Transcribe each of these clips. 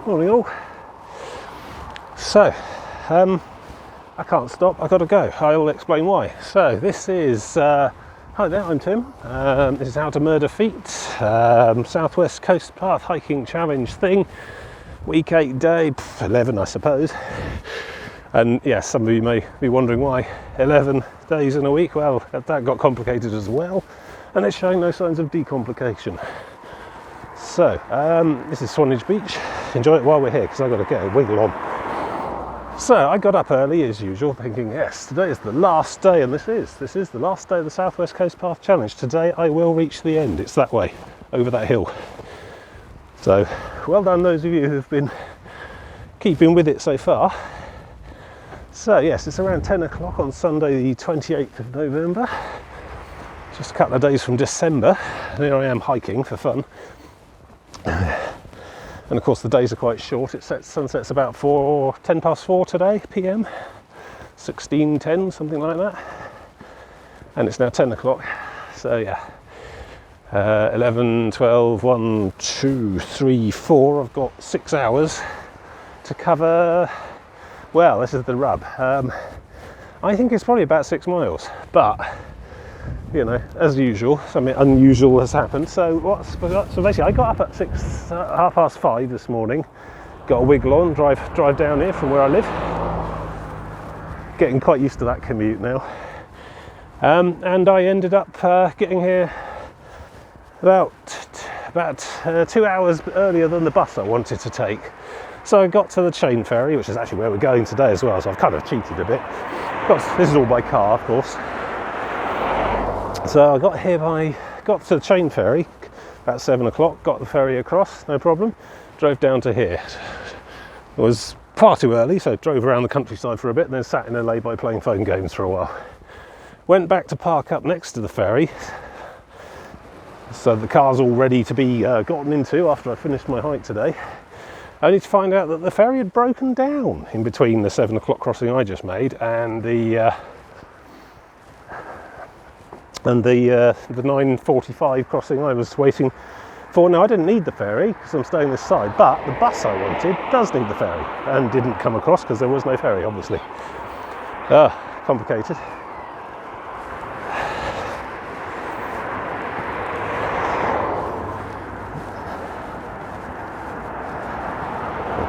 morning all. So, I can't stop, I've got to go. I'll explain why. So, this is, hi there, I'm Tim. This is How to Murder Feet, Southwest Coast Path Hiking Challenge thing. Week 8, day 11, I suppose. And yes, some of you may be wondering why 11 days in a week. Well, that got complicated as well. And it's showing no signs of decomplication. So, this is Swanage Beach. Enjoy it while we're here, because I've got to get a wiggle on. So, I got up early as usual, thinking, yes, today is the last day, and this is the last day of the Southwest Coast Path Challenge. Today I will reach the end. It's that way, over that hill. So, well done those of you who've been keeping with it so far. So, yes, it's around 10 o'clock on Sunday the 28th of November. Just a couple of days from December. Here I am hiking for fun. And of course the days are quite short. Sunset's about 10 past 4 today, PM. 16:10, something like that. And it's now 10 o'clock. So yeah. 11, 12, 1, 2, 3, 4. I've got 6 hours to cover. Well, this is the rub. I think it's probably about 6 miles, but you know, as usual, something unusual has happened. So basically I got up at 5:30 this morning, got a wiggle on, drive down here from where I live. Getting quite used to that commute now. And I ended up getting here about 2 hours earlier than the bus I wanted to take. So I got to the chain ferry, which is actually where we're going today as well, so I've kind of cheated a bit. This is all by car, of course. So I got to the chain ferry about 7 o'clock, got the ferry across, no problem, drove down to here. It was far too early, so drove around the countryside for a bit and then sat in a lay-by playing phone games for a while. Went back to park up next to the ferry, so the car's all ready to be gotten into after I finished my hike today. Only to find out that the ferry had broken down in between the 7 o'clock crossing I just made and the 9:45 crossing I was waiting for. Now I didn't need the ferry because I'm staying this side, but the bus I wanted does need the ferry and didn't come across because there was no ferry, obviously. Complicated.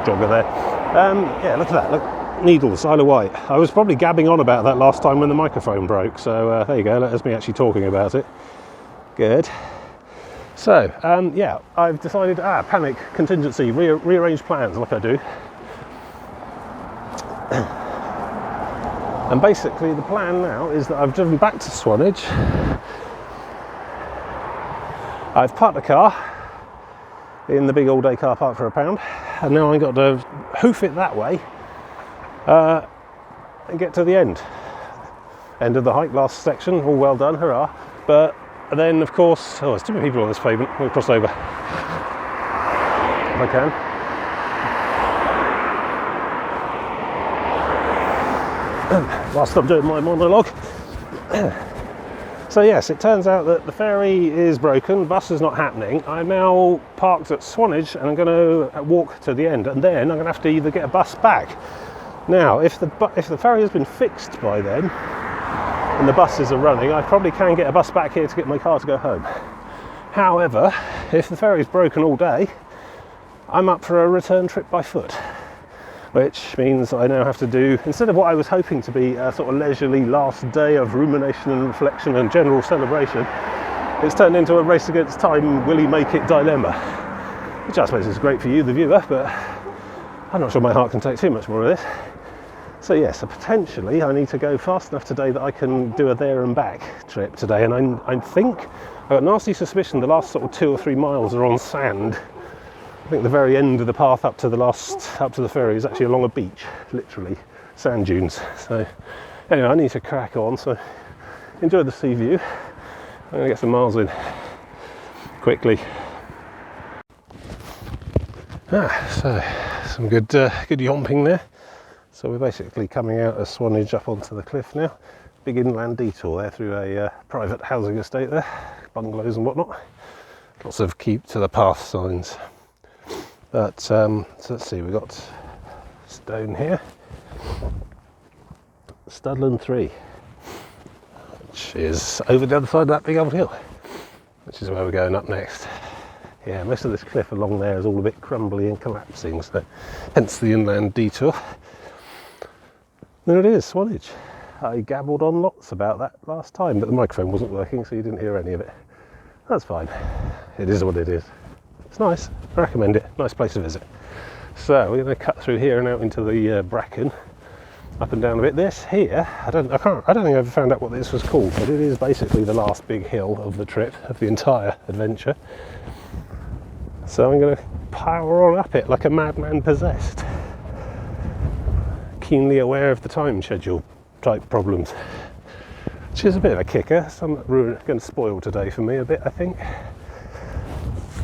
Jogger there. Yeah, look at that. Look. Needles, Isle of Wight. I was probably gabbing on about that last time when the microphone broke, so there you go, that's me actually talking about it. Good. So, yeah, I've decided, panic, contingency, rearrange plans like I do. And basically the plan now is that I've driven back to Swanage. I've parked the car in the big all-day car park for £1, and now I've got to hoof it that way and get to the end of the hike, last section, all well done, hurrah. But then of course, there's too many people on this pavement, I'm going to cross over if I can. Whilst I'm doing my monologue. So yes, it turns out that the ferry is broken, bus is not happening. I'm now parked at Swanage and I'm going to walk to the end, and then I'm going to have to either get a bus back. Now, if the ferry has been fixed by then, and the buses are running, I probably can get a bus back here to get my car to go home. However, if the ferry's broken all day, I'm up for a return trip by foot, which means I now have to do, instead of what I was hoping to be a sort of leisurely last day of rumination and reflection and general celebration, it's turned into a race against time, will he make it dilemma, which I suppose is great for you, the viewer, but I'm not sure my heart can take too much more of this. So yes, so potentially I need to go fast enough today that I can do a there and back trip today, and I think, I've got a nasty suspicion the last sort of 2 or 3 miles are on sand. I think the very end of the path up to the ferry is actually along a beach, literally, sand dunes. So anyway, I need to crack on, so enjoy the sea view. I'm going to get some miles in quickly. So some good yomping there. So we're basically coming out of Swanage up onto the cliff now. Big inland detour there through a private housing estate there, bungalows and whatnot. Lots of keep to the path signs. But so let's see, we've got stone here, Studland 3, which is over the other side of that big old hill, which is where we're going up next. Yeah, most of this cliff along there is all a bit crumbly and collapsing, so hence the inland detour. There it is, Swanage. I gabbled on lots about that last time, but the microphone wasn't working, so you didn't hear any of it. That's fine. It is what it is. It's nice. I recommend it. Nice place to visit. So we're going to cut through here and out into the bracken, up and down a bit. This here, I don't think I ever found out what this was called, but it is basically the last big hill of the trip, of the entire adventure. So I'm going to power on up it like a madman possessed, keenly aware of the time schedule type problems, which is a bit of a kicker. Some going to spoil today for me a bit, I think.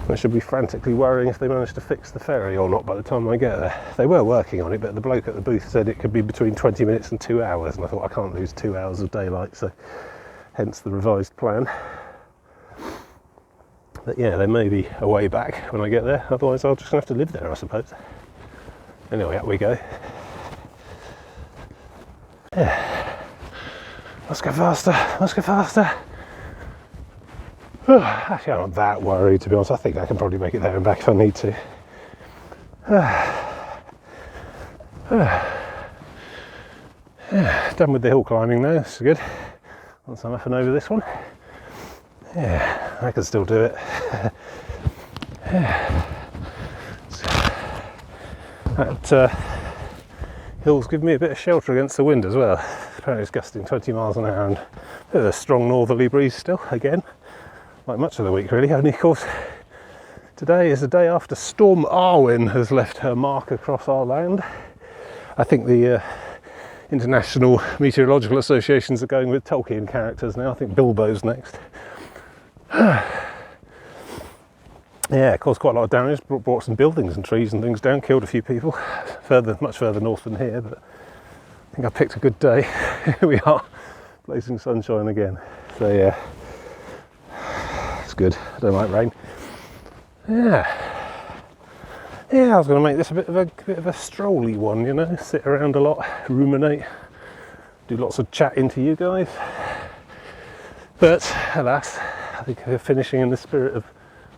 I should be frantically worrying if they managed to fix the ferry or not by the time I get there. They were working on it, but the bloke at the booth said it could be between 20 minutes and 2 hours, and I thought I can't lose 2 hours of daylight, so hence the revised plan. But yeah, there may be a way back when I get there, otherwise I'll just have to live there, I suppose. Anyway, up we go. Yeah. Let's go faster, let's go faster. Actually, I'm not that worried, to be honest. I think I can probably make it there and back if I need to. Yeah, done with the hill climbing now, this is good. Once I'm up and over this one. Yeah, I can still do it. Yeah. That hill's given me a bit of shelter against the wind as well. Apparently it's gusting 20 miles an hour and a bit of a strong northerly breeze still, again. Like much of the week really, only of course today is the day after Storm Arwen has left her mark across our land. I think the International Meteorological Associations are going with Tolkien characters now. I think Bilbo's next. Yeah, caused quite a lot of damage, brought some buildings and trees and things down, killed a few people, much further north than here, but I think I picked a good day. Here we are, blazing sunshine again. So yeah, it's good. I don't like rain. Yeah, I was going to make this a bit of a strolly one, you know, sit around a lot, ruminate, do lots of chatting to you guys. But alas, I think we're finishing in the spirit of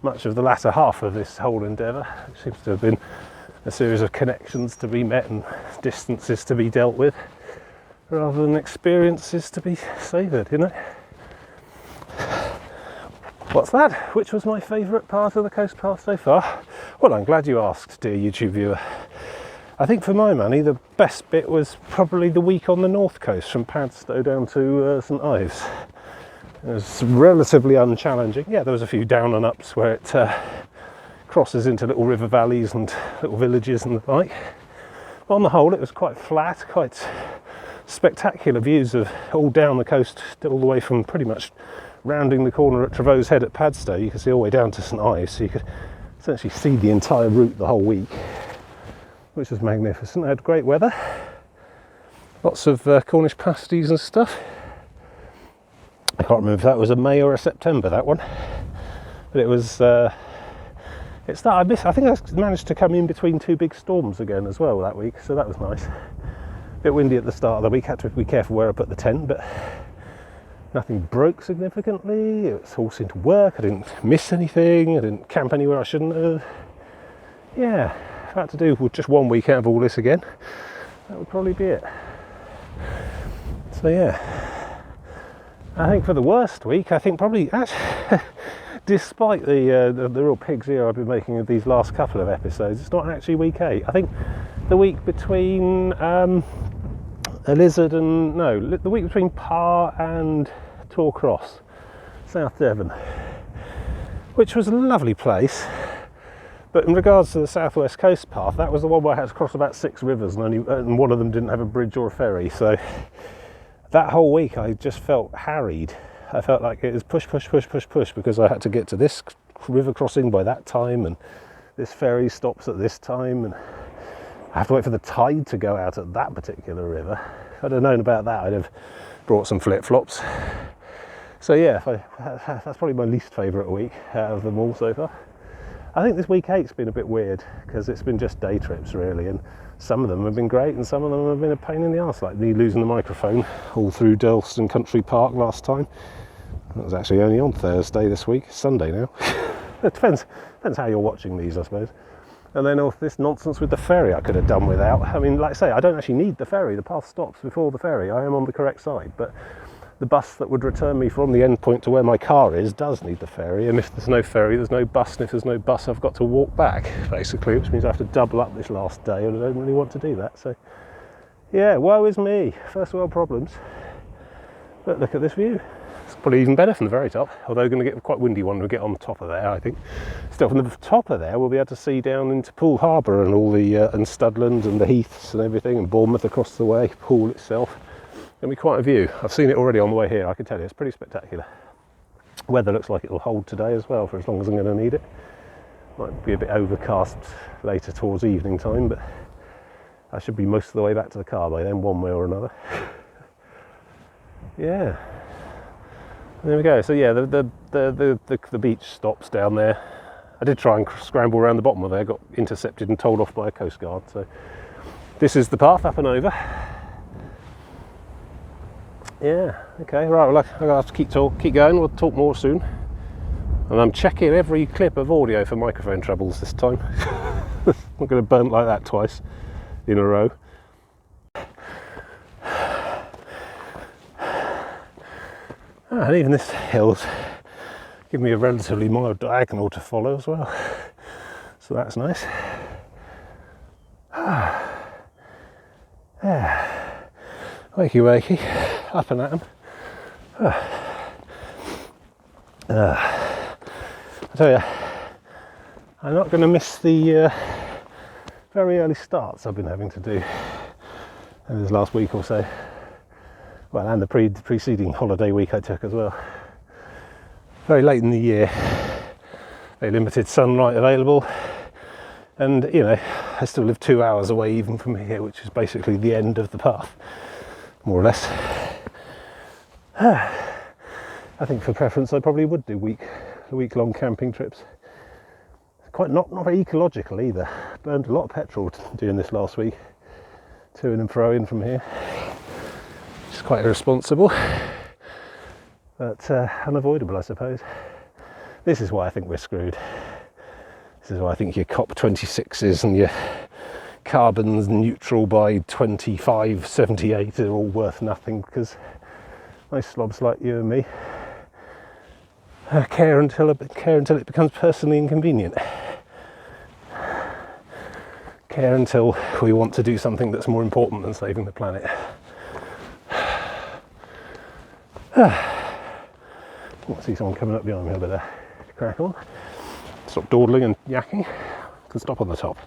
much of the latter half of this whole endeavour. It seems to have been a series of connections to be met and distances to be dealt with, rather than experiences to be savoured, you know. What's that? Which was my favourite part of the coast path so far? Well, I'm glad you asked, dear YouTube viewer. I think for my money, the best bit was probably the week on the north coast, from Padstow down to St Ives. It was relatively unchallenging. Yeah, there was a few down and ups where it crosses into little river valleys and little villages and the like. But on the whole, it was quite flat, quite spectacular views of all down the coast, all the way from pretty much rounding the corner at Trevose Head at Padstow. You could see all the way down to St Ives, so you could essentially see the entire route the whole week, which was magnificent. I had great weather, lots of Cornish pasties and stuff. I can't remember if that was a May or a September, that one, but it was. I think I managed to come in between two big storms again as well that week, so that was nice. A bit windy at the start of the week. Had to be careful where I put the tent, but nothing broke significantly. It all seemed to work. I didn't miss anything. I didn't camp anywhere I shouldn't have. Yeah, if I had to do with just 1 week out of all this again, that would probably be it. So yeah. I think for the worst week, I think probably, actually, despite the real pig's ear I've been making of these last couple of episodes, it's not actually week 8. I think the week between the week between Parr and Torcross, South Devon, which was a lovely place. But in regards to the southwest coast path, that was the one where I had to cross about 6 rivers, and one of them didn't have a bridge or a ferry. So that whole week I just felt harried. I felt like it was push, because I had to get to this river crossing by that time, and this ferry stops at this time, and I have to wait for the tide to go out at that particular river. If I'd have known about that, I'd have brought some flip-flops. So yeah, that's probably my least favourite week out of them all so far. I think this week 8's been a bit weird because it's been just day trips really, and some of them have been great and some of them have been a pain in the arse, like me losing the microphone all through Durlston Country Park last time. That was actually only on Thursday this week, Sunday now. It depends how you're watching these, I suppose. And then all this nonsense with the ferry I could have done without. I mean, like I say, I don't actually need the ferry. The path stops before the ferry. I am on the correct side, but the bus that would return me from the end point to where my car is does need the ferry, and if there's no ferry, there's no bus, and if there's no bus, I've got to walk back, basically, which means I have to double up this last day, and I don't really want to do that. So, yeah, woe is me. First world problems. But look at this view. It's probably even better from the very top, although we're going to get quite windy when we get on the top of there, I think. Still, from the top of there, we'll be able to see down into Poole Harbour and all the and Studland and the heaths and everything, and Bournemouth across the way, Poole itself. It'll be quite a view. I've seen it already on the way here, I can tell you. It's pretty spectacular. Weather looks like it'll hold today as well, for as long as I'm going to need it. Might be a bit overcast later towards evening time, but I should be most of the way back to the car by then, one way or another. Yeah. There we go. So yeah, the beach stops down there. I did try and scramble around the bottom of there, got intercepted and told off by a coast guard. So this is the path up and over. Yeah. Okay. Right. Well, I'll have to keep going. We'll talk more soon. And I'm checking every clip of audio for microphone troubles this time. I'm not going to burn like that twice in a row. And even this hill's giving me a relatively mild diagonal to follow as well, so that's nice. Yeah. Wakey wakey, up and at 'em. I tell you, I'm not going to miss the very early starts I've been having to do in this last week or so. Well, and the preceding holiday week I took as well. Very late in the year, very limited sunlight available, and you know, I still live 2 hours away even from here, which is basically the end of the path, more or less. I think for preference I probably would do week-long camping trips. Quite not very ecological either. Burned a lot of petrol doing this last week, to and fro in from here. It's quite irresponsible, but unavoidable, I suppose. This is why I think we're screwed. This is why I think your COP26s and your carbon's neutral by 2578 are all worth nothing, because nice slobs like you and me care until it becomes personally inconvenient. Care until we want to do something that's more important than saving the planet. I see someone coming up behind me over there. Crack on. Stop dawdling and yakking. Can stop on the top.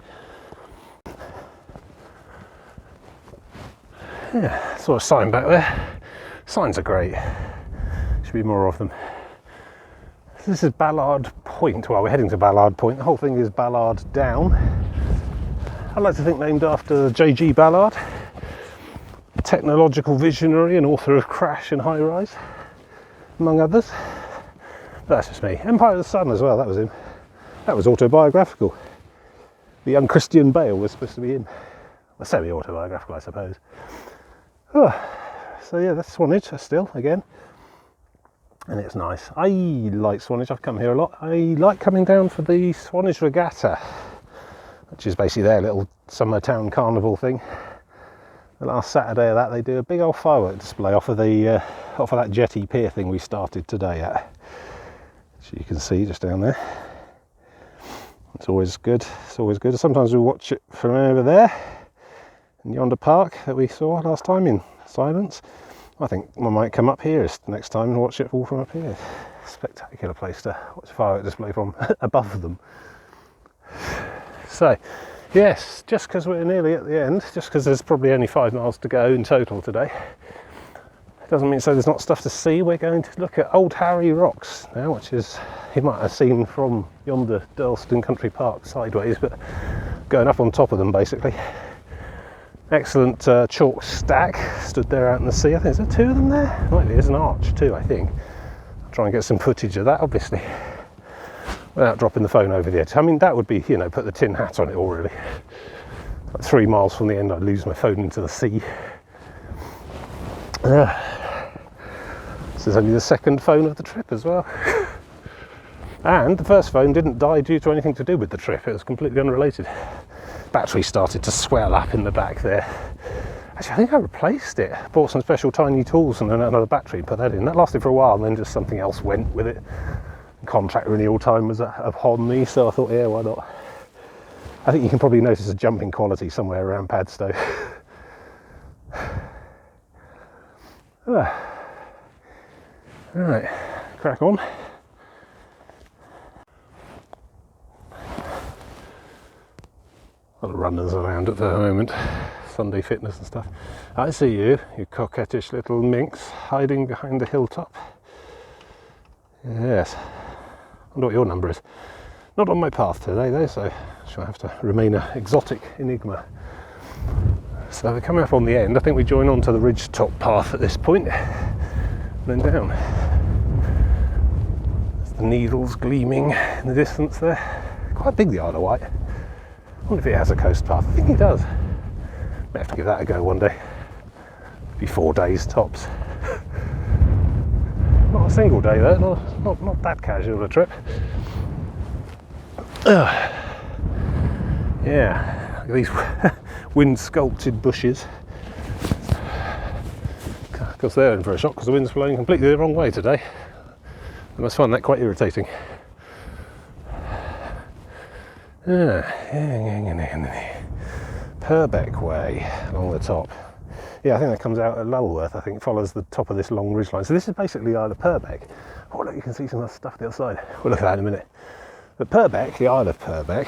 Yeah, saw a sign back there. Signs are great. Should be more of them. So this is Ballard Point. Well, we're heading to Ballard Point. The whole thing is Ballard Down. I like to think named after J.G. Ballard, technological visionary and author of Crash and High Rise, among others. But that's just me. Empire of the Sun as well, that was him. That was autobiographical. The young Christian Bale was supposed to be him. Well, semi-autobiographical, I suppose. So yeah, that's Swanage still, again. And it's nice. I like Swanage, I've come here a lot. I like coming down for the Swanage Regatta, which is basically their little summer town carnival thing. The last Saturday of that, they do a big old firework display off of that jetty pier thing we started today at, which you can see just down there. It's always good. It's always good. Sometimes we watch it from over there in yonder park that we saw last time in silence. I think we might come up here next time and watch it all from up here. Spectacular place to watch a firework display from above them. So, yes, just because we're nearly at the end, just because there's probably only 5 miles to go in total today, doesn't mean so there's not stuff to see. We're going to look at Old Harry Rocks now, which is, you might have seen from yonder Durlston Country Park sideways, but going up on top of them basically. Excellent chalk stack stood there out in the sea. I think there's 2 of them there. Might be, there's an arch too, I think. I'll try and get some footage of that, obviously. without dropping the phone over the edge. I mean, that would be, you know, put the tin hat on it all really. Like 3 miles from the end, I'd lose my phone into the sea. This is only the second phone of the trip as well. And the first phone didn't die due to anything to do with the trip. It was completely unrelated. Battery started to swell up in the back there. Actually, I think I replaced it. Bought some special tiny tools and then another battery and put that in. That lasted for a while, and then just something else went with it. Contract renewal time was upon me, so I thought, yeah, why not? I think you can probably notice a jump in quality somewhere around Padstow. Alright, crack on. A lot of runners around at the moment, Sunday fitness and stuff. I see you, you coquettish little minx, hiding behind the hilltop. Yes, I wonder what your number is. Not on my path today though, so I shall have to remain an exotic enigma. So we're coming up on the end. I think we join on to the ridge top path at this point, and then down. There's the Needles gleaming in the distance there. Quite big, the Isle of Wight. I wonder if it has a coast path. I think it does. May have to give that a go one day. Be 4 days tops. Not a single day though, not that casual a trip. Yeah, look at these wind sculpted bushes. Of course they're in for a shock because the wind's blowing completely the wrong way today. I must find that quite irritating. Purbeck Way along the top. Yeah, I think that comes out at Lulworth. I think it follows the top of this long ridgeline. So this is basically the Isle of Purbeck. Oh look, you can see some of the stuff the other side. We'll look at that in a minute. But Purbeck, the Isle of Purbeck,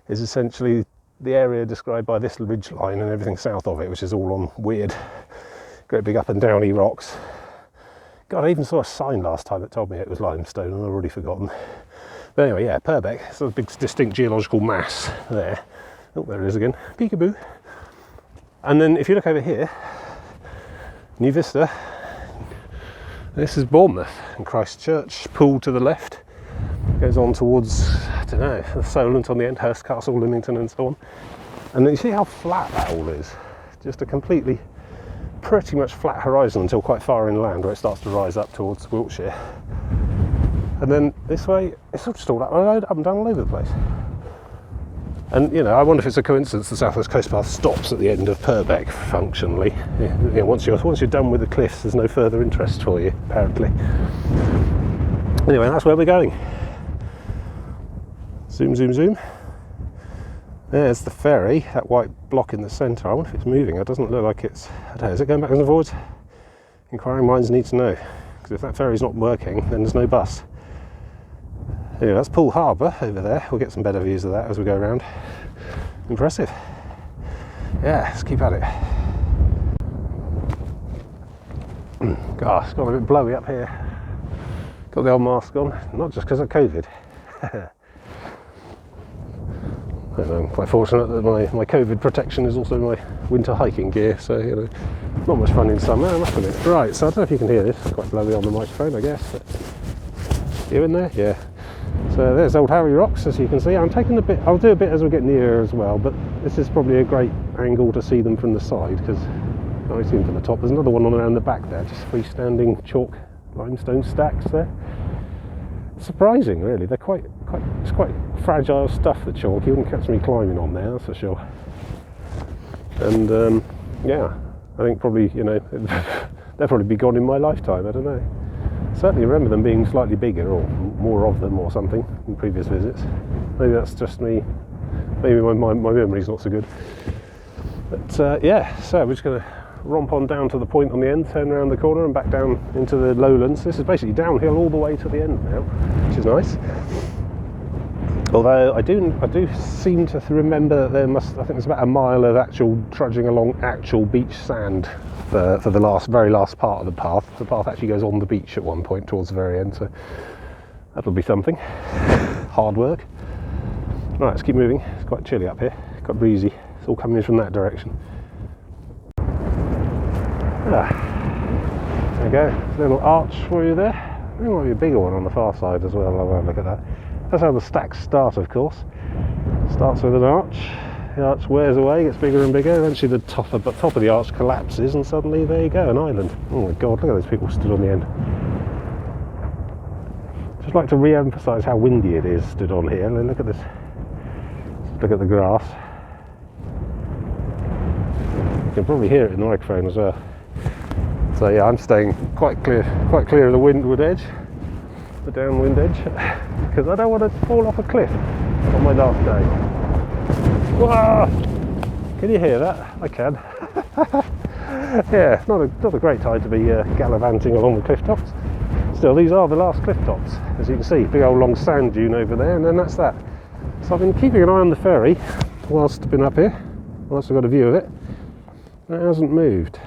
is essentially the area described by this ridgeline and everything south of it, which is all on weird, great big up and downy rocks. God, I even saw a sign last time that told me it was limestone, and I've already forgotten. But anyway, yeah, Purbeck, it's a big distinct geological mass there. Oh, there it is again. Peekaboo. And then if you look over here, New Vista, this is Bournemouth, and Christchurch, Poole to the left, goes on towards, I don't know, the Solent on the end, Hurst Castle, Lymington and so on. And then you see how flat that all is. Just a completely, pretty much flat horizon until quite far inland where it starts to rise up towards Wiltshire. And then this way, it's just all up and down all over the place. And, you know, I wonder if it's a coincidence the South West Coast Path stops at the end of Purbeck, functionally. Yeah, once you're done with the cliffs, there's no further interest for you, apparently. Anyway, that's where we're going. Zoom, zoom, zoom. There's the ferry, that white block in the centre. I wonder if it's moving. It doesn't look like it's... I don't know, is it going backwards and forwards? Inquiring minds need to know. Because if that ferry's not working, then there's no bus. Anyway, that's Poole Harbour over there. We'll get some better views of that as we go around. Impressive. Yeah, let's keep at it. God, it's got a bit blowy up here. Got the old mask on, not just because of COVID. I'm quite fortunate that my COVID protection is also my winter hiking gear, so, you know, not much fun in summer, I must admit. Right, so I don't know if you can hear this. It's quite blowy on the microphone, I guess. But you in there? Yeah. So there's Old Harry Rocks, as you can see. I'm taking a bit, I'll do a bit as we get nearer as well, but this is probably a great angle to see them from the side, because I see them from the top. There's another one on around the back there, just freestanding chalk limestone stacks there. Surprising, really. They're it's quite fragile stuff, the chalk. You wouldn't catch me climbing on there, that's for sure. And yeah, I think probably, you know, they'll probably be gone in my lifetime, I don't know. Certainly remember them being slightly bigger, or more of them or something, in previous visits. Maybe that's just me, maybe my memory's not so good. But yeah, so we're just going to romp on down to the point on the end, turn around the corner and back down into the lowlands. This is basically downhill all the way to the end now, which is nice. Although I do seem to remember that I think there's about a mile of actual trudging along actual beach sand for the very last part of the path. The path actually goes on the beach at one point towards the very end, so that'll be something. Hard work. Right, let's keep moving. It's quite chilly up here, quite breezy. It's all coming in from that direction. There we go, little arch for you there. There might be a bigger one on the far side as well. I'll have a look at that. That's how the stacks start, of course. Starts with an arch. The arch wears away, gets bigger and bigger. Eventually the top of the arch collapses, and suddenly there you go, an island. Oh my god, look at those people stood on the end. Just like to re-emphasise how windy it is stood on here. Look at this. Look at the grass. You can probably hear it in the microphone as well. So yeah, I'm staying quite clear of the windward edge, the downwind edge, because I don't want to fall off a cliff on my last day. Whoa! Can you hear that? I can. Yeah, not a great time to be gallivanting along the cliff tops. Still, these are the last cliff tops, as you can see. Big old long sand dune over there, and then that's that. So I've been keeping an eye on the ferry whilst I've been up here, whilst I've got a view of it. It hasn't moved.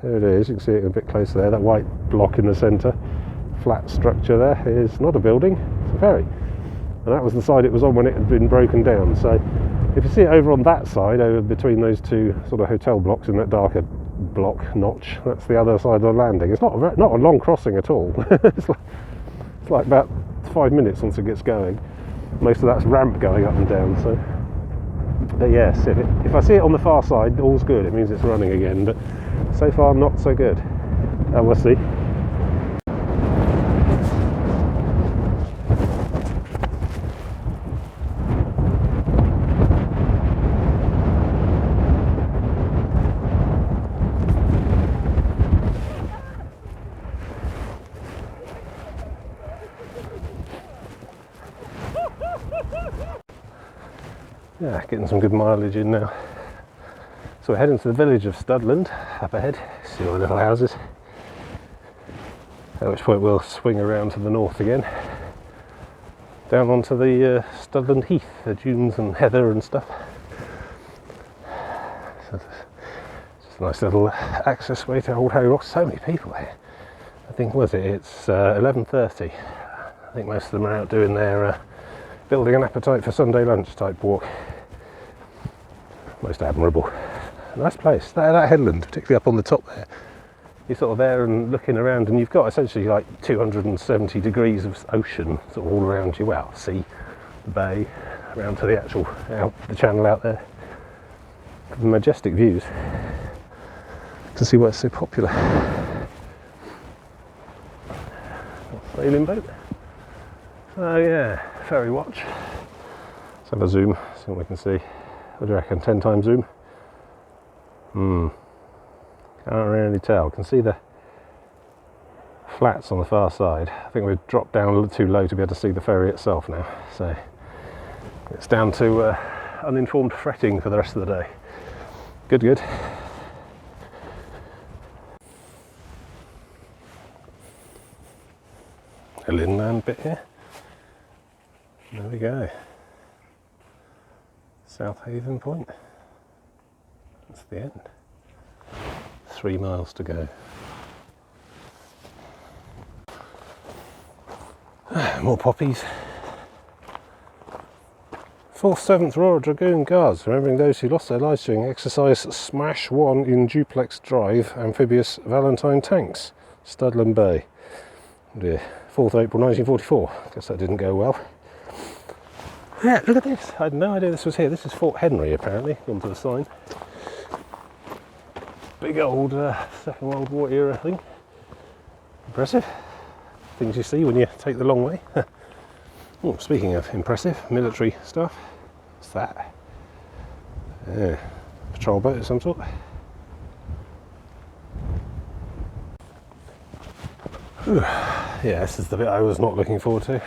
There it is, you can see it a bit closer there, that white block in the centre, flat structure there is not a building, it's a ferry. And that was the side it was on when it had been broken down. So if you see it over on that side, over between those two sort of hotel blocks in that darker block notch, that's the other side of the landing. It's not a long crossing at all. it's like about 5 minutes once it gets going. Most of that's ramp going up and down. So but yes, if I see it on the far side, all's good, it means it's running again, but so far not so good. We'll see. Yeah, getting some good mileage in now. So we're heading to the village of Studland up ahead. See all the little houses. At which point we'll swing around to the north again, down onto the Studland Heath, the dunes and heather and stuff. So it's just a nice little access way to Old Harry Rock. So many people here. I think it's 11:30. I think most of them are out doing their building an appetite for Sunday lunch type walk. Most admirable. Nice place. That headland, particularly up on the top there. You're sort of there and looking around, and you've got essentially like 270 degrees of ocean sort of all around you. Well, sea, the bay, around to the actual the channel out there. Majestic views. To see why it's so popular. Sailing boat. Oh yeah, ferry watch. Let's have a zoom, see what we can see. What do you reckon, 10 times zoom? Can't really tell. Can see the flats on the far side. I think we've dropped down a little too low to be able to see the ferry itself now. So it's down to uninformed fretting for the rest of the day. Good, good. A inland bit here. There we go. South Haven Point. That's the end. 3 miles to go. More poppies. 4th, 7th Royal Dragoon Guards, remembering those who lost their lives during exercise Smash 1 in Duplex Drive, amphibious Valentine tanks, Studland Bay. Oh dear. 4th April 1944. Guess that didn't go well. Yeah, look at this. I had no idea this was here. This is Fort Henry, apparently. Gone to the sign. Big old Second World War era thing. Impressive. Things you see when you take the long way. Oh, speaking of impressive military stuff, what's that? Yeah, patrol boat of some sort. Whew. Yeah, this is the bit I was not looking forward to.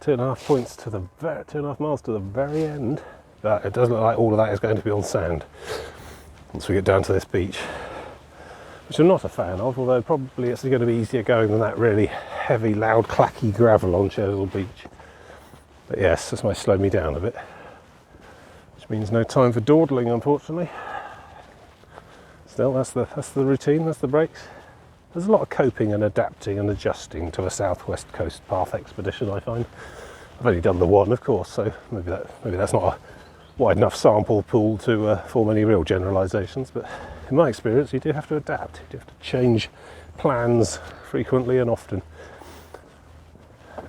2.5 miles to the very end, but it does look like all of that is going to be on sand once we get down to this beach, which I'm not a fan of, although probably it's going to be easier going than that really heavy, loud, clacky gravel on Chesil Beach. But yes, this might slow me down a bit, which means no time for dawdling, unfortunately. Still, that's the routine, that's the breaks. There's a lot of coping and adapting and adjusting to a southwest coast path expedition, I find. I've only done the one, of course, so maybe that's not a wide enough sample pool to form any real generalisations, but in my experience you do have to adapt. You do have to change plans frequently and often.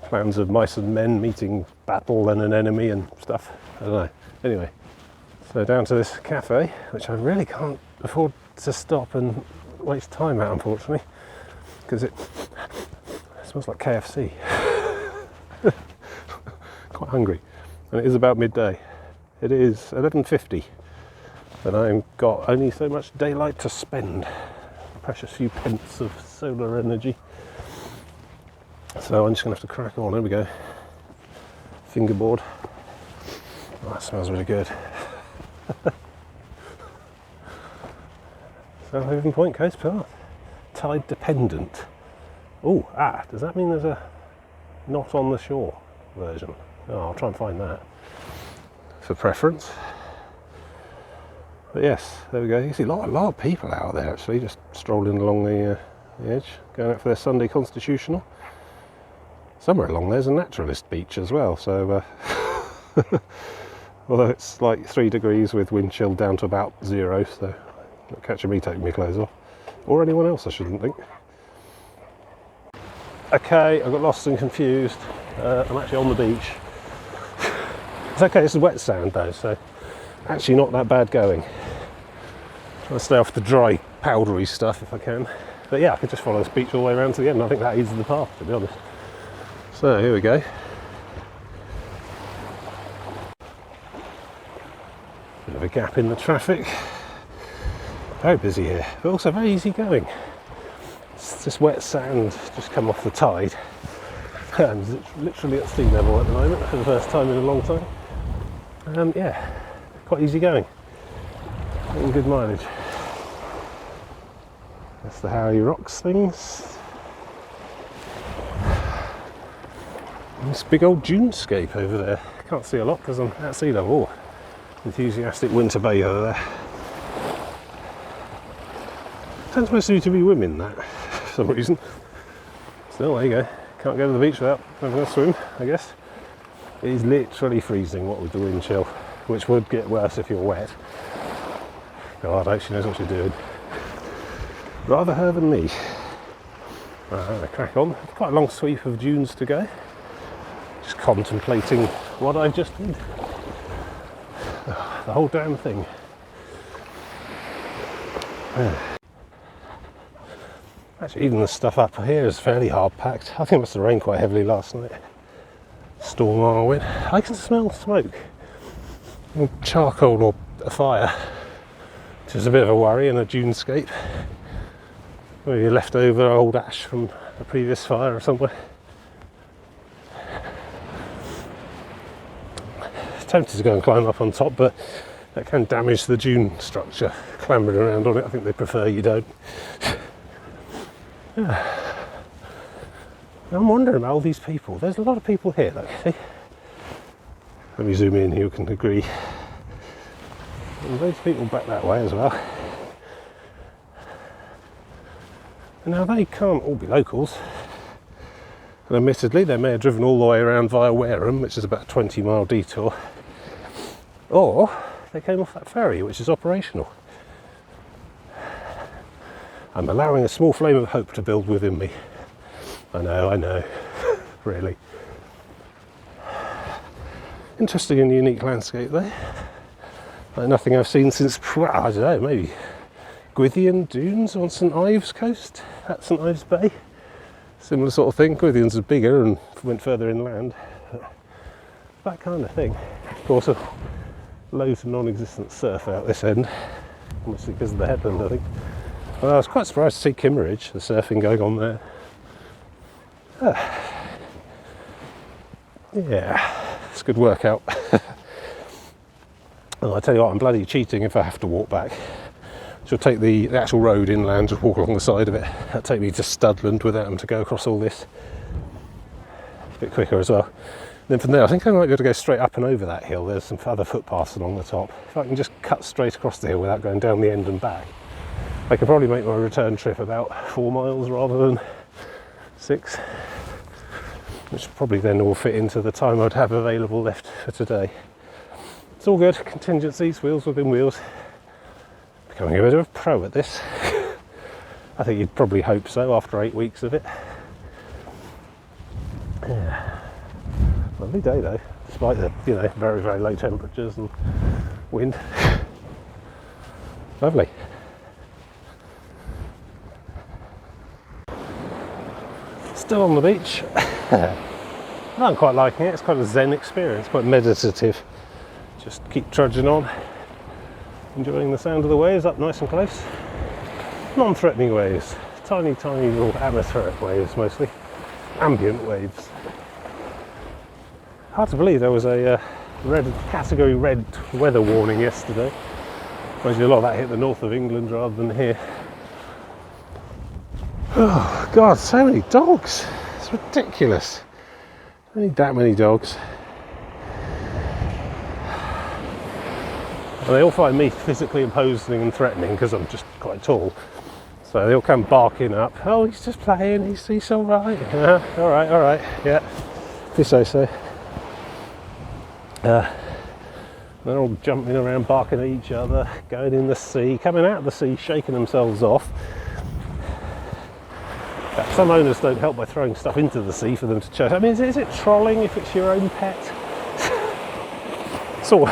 Plans of mice and men meeting battle and an enemy and stuff. I don't know. Anyway, so down to this cafe, which I really can't afford to stop and waste time at, unfortunately, because it smells like KFC. Quite hungry, and it is about midday. It is 11:50, and I've got only so much daylight to spend. Precious few pence of solar energy. So I'm just going to have to crack on. Here we go. Fingerboard. Oh, that smells really good. South Haven Point Coast Path. Tide dependent. Oh, does that mean there's a not on the shore version? Oh, I'll try and find that for preference. But yes, there we go. You see a lot of people out there actually, just strolling along the edge, going out for their Sunday constitutional. Somewhere along there's a naturalist beach as well, so although it's like 3 degrees with wind chill down to about 0, so not catching me taking my clothes off, or anyone else I shouldn't think. Okay, I got lost and confused. I'm actually on the beach. It's okay, this is wet sand though, so actually not that bad going. Trying to stay off the dry, powdery stuff if I can. But yeah, I could just follow this beach all the way around to the end. I think that is the path, to be honest. So here we go. Bit of a gap in the traffic. Very busy here, but also very easy going. It's just wet sand, just come off the tide. And it's literally at sea level at the moment for the first time in a long time. Yeah, quite easy going. And good mileage. That's the Harry Rocks things. This big old dunescape over there. Can't see a lot because I'm at sea level. Enthusiastic winter bather there. Sounds mostly to be women, that, for some reason. Still, there you go. Can't go to the beach without having a swim, I guess. It is literally freezing, what with the wind chill, which would get worse if you're wet. God, I hope she knows what she's doing. Rather her than me. Right, I'm going to crack on. Quite a long sweep of dunes to go. Just contemplating what I just did. The whole damn thing. Actually, even the stuff up here is fairly hard packed. I think it must have rained quite heavily last night. Storm Arwen. I can smell smoke. Charcoal or a fire. Which is a bit of a worry in a dunescape. Maybe leftover old ash from a previous fire or somewhere. Tempted to go and climb up on top, but that can damage the dune structure. Clambering around on it, I think they prefer you don't. Yeah. I'm wondering about all these people. There's a lot of people here, look, see? Let me zoom in, you can agree. And those people back that way as well. And now they can't all be locals. And admittedly, they may have driven all the way around via Wareham, which is about a 20-mile detour. Or they came off that ferry, which is operational. I'm allowing a small flame of hope to build within me. I know, really. Interesting and unique landscape there. Like nothing I've seen since, I don't know, maybe Gwythian Dunes on St Ives coast, at St Ives Bay. Similar sort of thing. Gwythians are bigger and went further inland. That kind of thing. Of course, a low to non-existent surf out this end, mostly because of the headland, I think. Well, I was quite surprised to see Kimmeridge, the surfing going on there. Yeah, it's a good workout. Well, I tell you what, I'm bloody cheating if I have to walk back. So I'll take the actual road inland, just walk along the side of it. That'll take me to Studland without having to go across all this. A bit quicker as well. Then from there, I think I might be able to go straight up and over that hill. There's some other footpaths along the top. If I can just cut straight across the hill without going down the end and back, I could probably make my return trip about 4 miles rather than 6, which probably then will fit into the time I'd have available left for today. It's all good. Contingencies, wheels within wheels. Becoming a bit of a pro at this. I think you'd probably hope so after 8 weeks of it. Yeah. Lovely day though, despite the very, very low temperatures and wind. Lovely. Still on the beach. I'm quite liking it. It's quite a zen experience, quite meditative. Just keep trudging on, enjoying the sound of the waves up nice and close. Non-threatening waves, tiny, tiny little atmospheric waves mostly, ambient waves. Hard to believe there was a category red weather warning yesterday. Mostly a lot of that hit the north of England rather than here. Oh God, so many dogs. It's ridiculous. I need that many dogs. And they all find me physically imposing and threatening because I'm just quite tall. So they all come barking up. Oh, he's just playing, he's all right. All right, yeah. If you say so. They're all jumping around, barking at each other, going in the sea, coming out of the sea, shaking themselves off. Some owners don't help by throwing stuff into the sea for them to chase. I mean, is it trolling if it's your own pet? Saw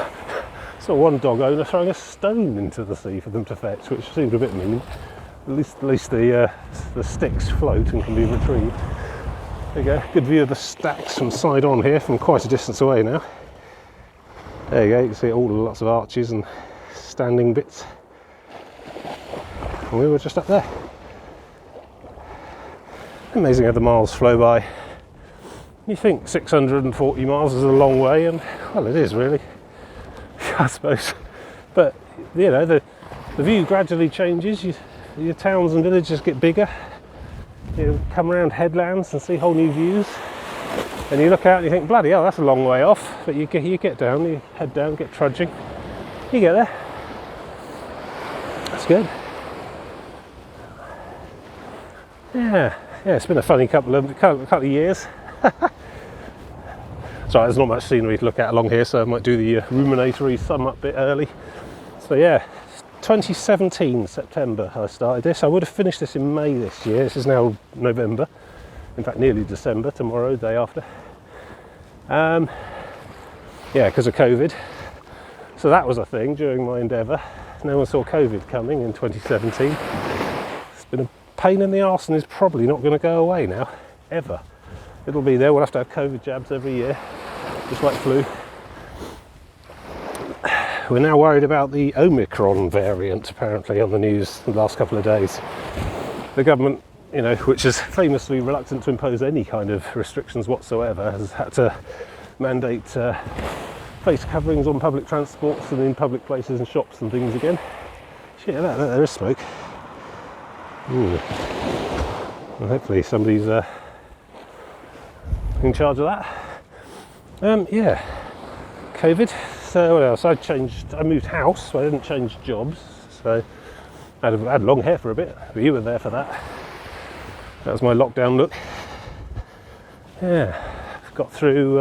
one dog owner throwing a stone into the sea for them to fetch, which seemed a bit mean. At least the sticks float and can be retrieved. There you go, good view of the stacks from side on here, from quite a distance away now. There you go, you can see all the lots of arches and standing bits. And we were just up there. Amazing how the miles flow by. You think 640 miles is a long way, and well, it is really, I suppose. But the view gradually changes. Your towns and villages get bigger. You come around headlands and see whole new views. And you look out and you think, bloody hell, that's a long way off. But you get down, you head down, get trudging. You get there. That's good. Yeah, it's been a funny couple of years. Sorry, there's not much scenery to look at along here, so I might do the ruminatory sum up bit early. So yeah, 2017 September I started this. I would have finished this in May this year. This is now November. In fact, nearly December, tomorrow, day after. Yeah, because of COVID. So that was a thing during my endeavour. No one saw COVID coming in 2017. It's been a pain in the arse and is probably not going to go away now, ever. It'll be there. We'll have to have COVID jabs every year, just like flu. We're now worried about the Omicron variant, apparently, on the news the last couple of days. The government, which is famously reluctant to impose any kind of restrictions whatsoever, has had to mandate face coverings on public transports and in public places and shops and things again. Shit, there is smoke. Well, hopefully somebody's in charge of that. Yeah, COVID. So what else? I moved house, so I didn't change jobs. So I had long hair for a bit, but you were there for that. That was my lockdown look. Yeah, got through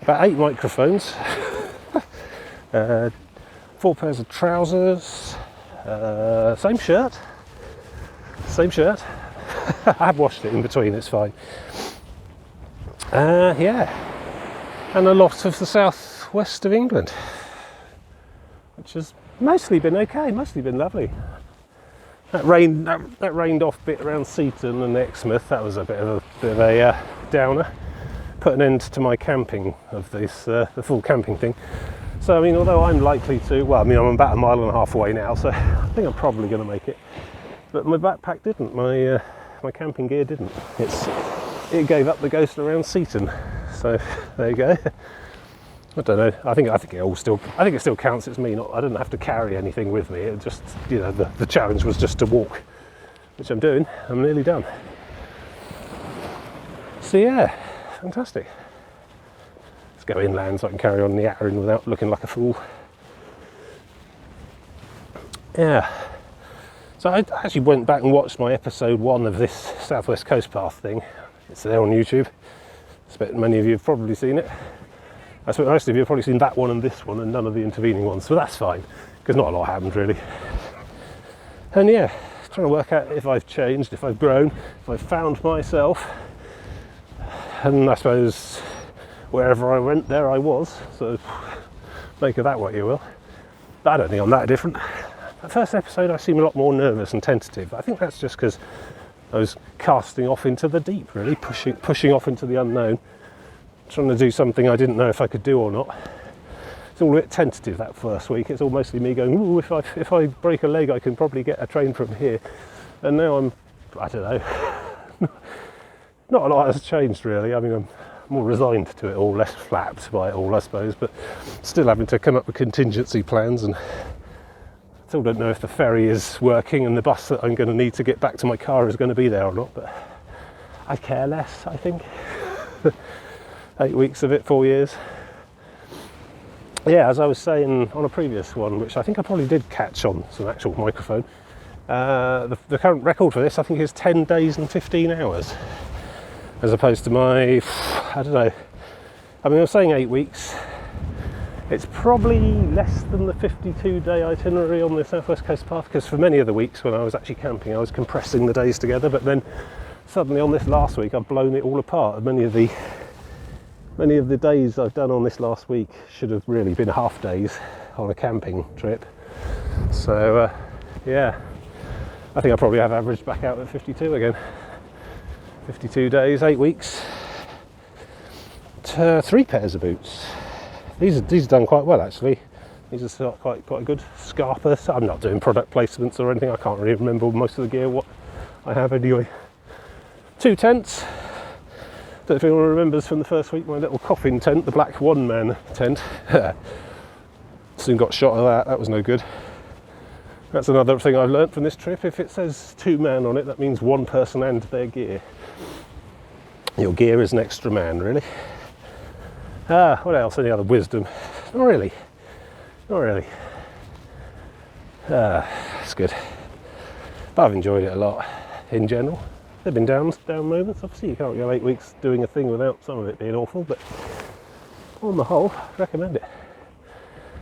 about 8 microphones, 4 pairs of trousers, same shirt. I have washed it in between, it's fine. Yeah, and a lot of the southwest of England, which has mostly been okay, mostly been lovely. That rained off bit around Seaton and Exmouth. That was a bit of a downer. Put an end to my camping of this, the full camping thing. So I mean, although I'm likely to, I'm about 1.5 miles away now, so I think I'm probably going to make it. But my backpack didn't. My camping gear didn't. It gave up the ghost around Seaton. So there you go. I don't know. I think it still counts. It's me. I didn't have to carry anything with me. It just, the challenge was just to walk, which I'm doing. I'm nearly done. So yeah, fantastic. Let's go inland so I can carry on the Arun without looking like a fool. Yeah. So I actually went back and watched my episode 1 of this Southwest Coast Path thing. It's there on YouTube. I expect many of you have probably seen it. I suppose most of you have probably seen that one and this one and none of the intervening ones, so that's fine, because not a lot happened really. And yeah, trying to work out if I've changed, if I've grown, if I've found myself. And I suppose wherever I went, there I was. So make of that what you will. But I don't think I'm that different. That first episode I seem a lot more nervous and tentative. I think that's just because I was casting off into the deep, really, pushing off into the unknown, trying to do something I didn't know if I could do or not. It's all a bit tentative that first week. It's all mostly me going, ooh, if I break a leg, I can probably get a train from here. And now I don't know, not a lot has changed really. I mean, I'm more resigned to it all, less flapped by it all, I suppose, but still having to come up with contingency plans, and I still don't know if the ferry is working and the bus that I'm going to need to get back to my car is going to be there or not, but I care less, I think. 8 weeks of it, 4 years. Yeah, as I was saying on a previous one, which I think I probably did catch on some actual microphone, the current record for this I think is 10 days and 15 hours, as opposed to my, I don't know, I mean I was saying 8 weeks, it's probably less than the 52-day itinerary on the South West Coast Path, because for many of the weeks when I was actually camping I was compressing the days together, but then suddenly on this last week I've blown it all apart. Many of the days I've done on this last week should have really been half days on a camping trip. So yeah, I think I probably have averaged back out at 52 again. 52 days, 8 weeks, 3 pairs of boots. These are done quite well actually. These are quite a good Scarpa. So I'm not doing product placements or anything. I can't really remember most of the gear what I have anyway. 2 tents. Don't know if anyone remembers from the first week my little coffin tent, the black one-man tent. Soon got shot of that, that was no good. That's another thing I've learnt from this trip. If it says 2-man on it, that means 1 person and their gear. Your gear is an extra man, really. What else? Any other wisdom? Not really. It's good. But I've enjoyed it a lot in general. There have been down moments. Obviously you can't go 8 weeks doing a thing without some of it being awful, but on the whole, recommend it.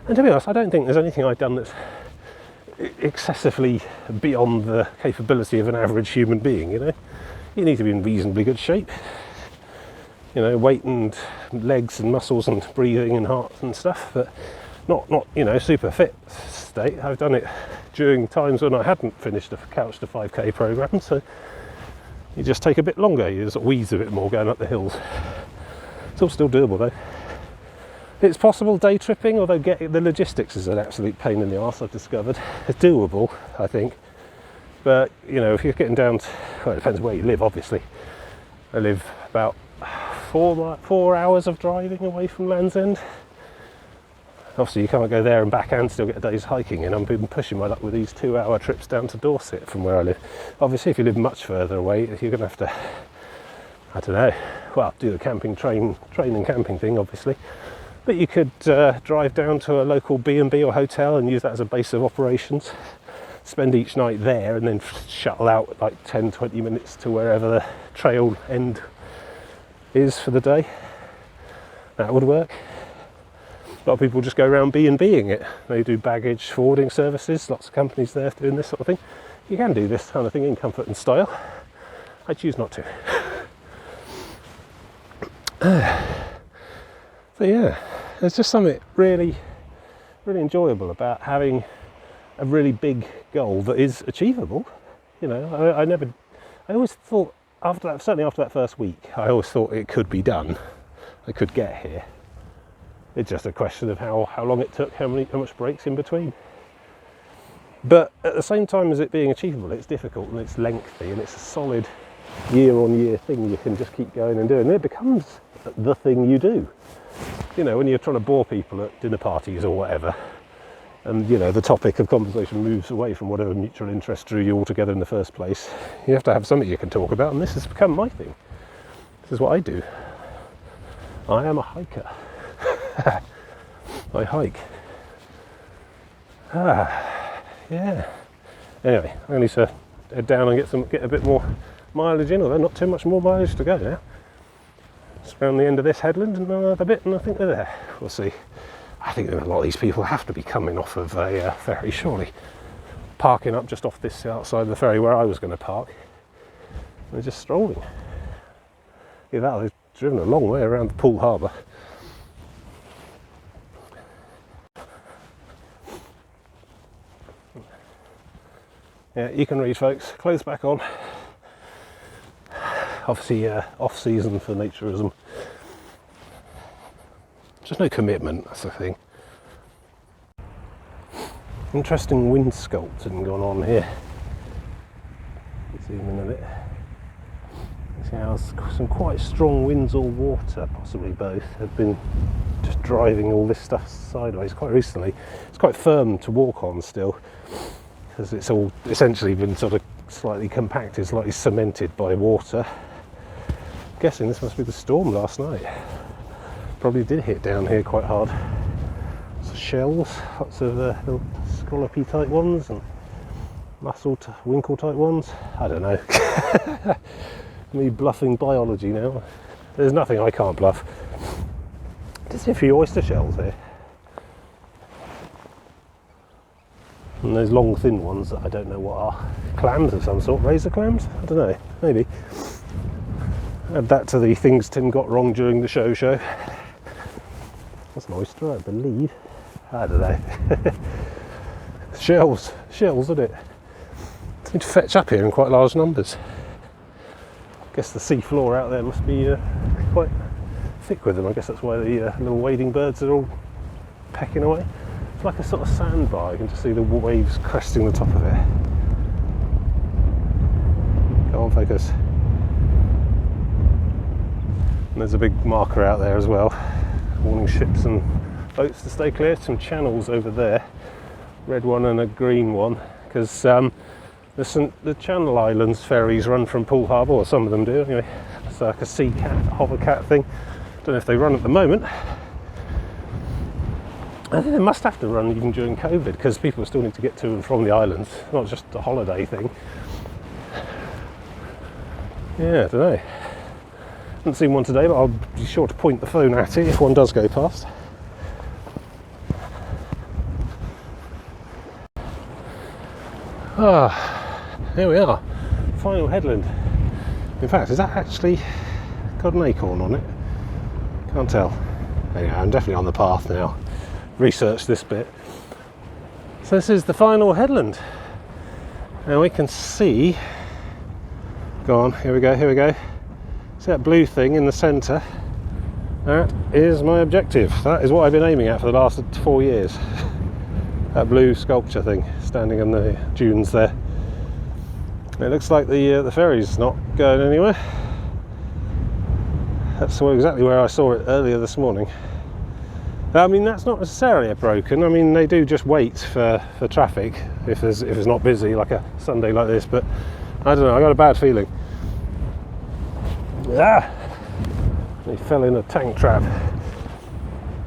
And to be honest, I don't think there's anything I've done that's excessively beyond the capability of an average human being, you know. You need to be in reasonably good shape. You know, weight and legs and muscles and breathing and heart and stuff, but not you know, super fit state. I've done it during times when I hadn't finished a couch to 5k program, so you just take a bit longer, you just wheeze a bit more going up the hills. It's all still doable though. It's possible day tripping, although getting the logistics is an absolute pain in the arse, I've discovered. It's doable, I think. But, you know, if you're getting down to, well, it depends where you live, obviously. I live about 4 hours of driving away from Land's End. Obviously you can't go there and back and still get a day's hiking, and I've been pushing my luck with these 2-hour trips down to Dorset from where I live. Obviously if you live much further away, you're going to have to, I don't know, well, do the train and camping thing obviously, but you could drive down to a local B&B or hotel and use that as a base of operations, spend each night there and then shuttle out like 10-20 minutes to wherever the trail end is for the day. That would work. A lot of people just go around B&Bing it. They do baggage forwarding services, lots of companies there doing this sort of thing. You can do this kind of thing in comfort and style. I choose not to. So yeah, there's just something really enjoyable about having a really big goal that is achievable. You know, I always thought, certainly after that first week, I always thought it could be done. I could get here. It's just a question of how long it took, how much breaks in between. But at the same time as it being achievable, it's difficult and it's lengthy and it's a solid year-on-year thing you can just keep going and doing. And it becomes the thing you do. You know, when you're trying to bore people at dinner parties or whatever, and you know the topic of conversation moves away from whatever mutual interest drew you all together in the first place, you have to have something you can talk about, and this has become my thing. This is what I do. I am a hiker. I hike. Yeah. Anyway, I need to head down and get a bit more mileage in, although not too much more mileage to go now. Just around the end of this headland and another bit, and I think they're there. We'll see. I think a lot of these people have to be coming off of a ferry, surely. parking up just off this outside of the ferry where I was going to park. They're just strolling. Yeah, that they've driven a long way around the Poole Harbour. Yeah, you can read, folks. Clothes back on. Obviously, off season for naturism. Just no commitment, that's the thing. Interesting wind sculpting going on here. Zoom in a bit. See how some quite strong winds or water, possibly both, have been just driving all this stuff sideways quite recently. It's quite firm to walk on still, because it's all essentially been sort of slightly compacted, slightly cemented by water. I'm guessing this must be the storm last night. Probably did hit down here quite hard. Lots of shells, lots of little scallopy type ones and winkle type ones. I don't know. Me bluffing biology now. There's nothing I can't bluff. Just a few oyster shells here. And those long thin ones that I don't know what are. Clams of some sort, razor clams? I don't know, maybe. Add that to the things Tim got wrong during the show. That's an oyster, I believe. I don't know. Shells, isn't it? They need to fetch up here in quite large numbers. I guess the sea floor out there must be quite thick with them. I guess that's why the little wading birds are all pecking away. It's like a sort of sandbar. You can just see the waves cresting the top of it. Go on, focus. And there's a big marker out there as well, warning ships and boats to stay clear. Some channels over there, red one and a green one, because the Channel Islands ferries run from Poole Harbour, or some of them do anyway. It's like a sea cat, hover cat thing. Don't know if they run at the moment. I think they must have to run even during COVID, because people still need to get to and from the islands, not just a holiday thing. Yeah, I don't know. Haven't seen one today, but I'll be sure to point the phone at it if one does go past. Here we are, final headland. In fact, has that actually got an acorn on it? Can't tell. Anyway, I'm definitely on the path now. Researched this bit. So this is the final headland. Now we can see, go on, here we go. See that blue thing in the centre? That is my objective. That is what I've been aiming at for the last 4 years. That blue sculpture thing, standing in the dunes there. It looks like the ferry's not going anywhere. That's exactly where I saw it earlier this morning. I mean, that's not necessarily broken. I mean, they do just wait for traffic if it's not busy, like a Sunday like this. But I don't know. I got a bad feeling. He fell in a tank trap.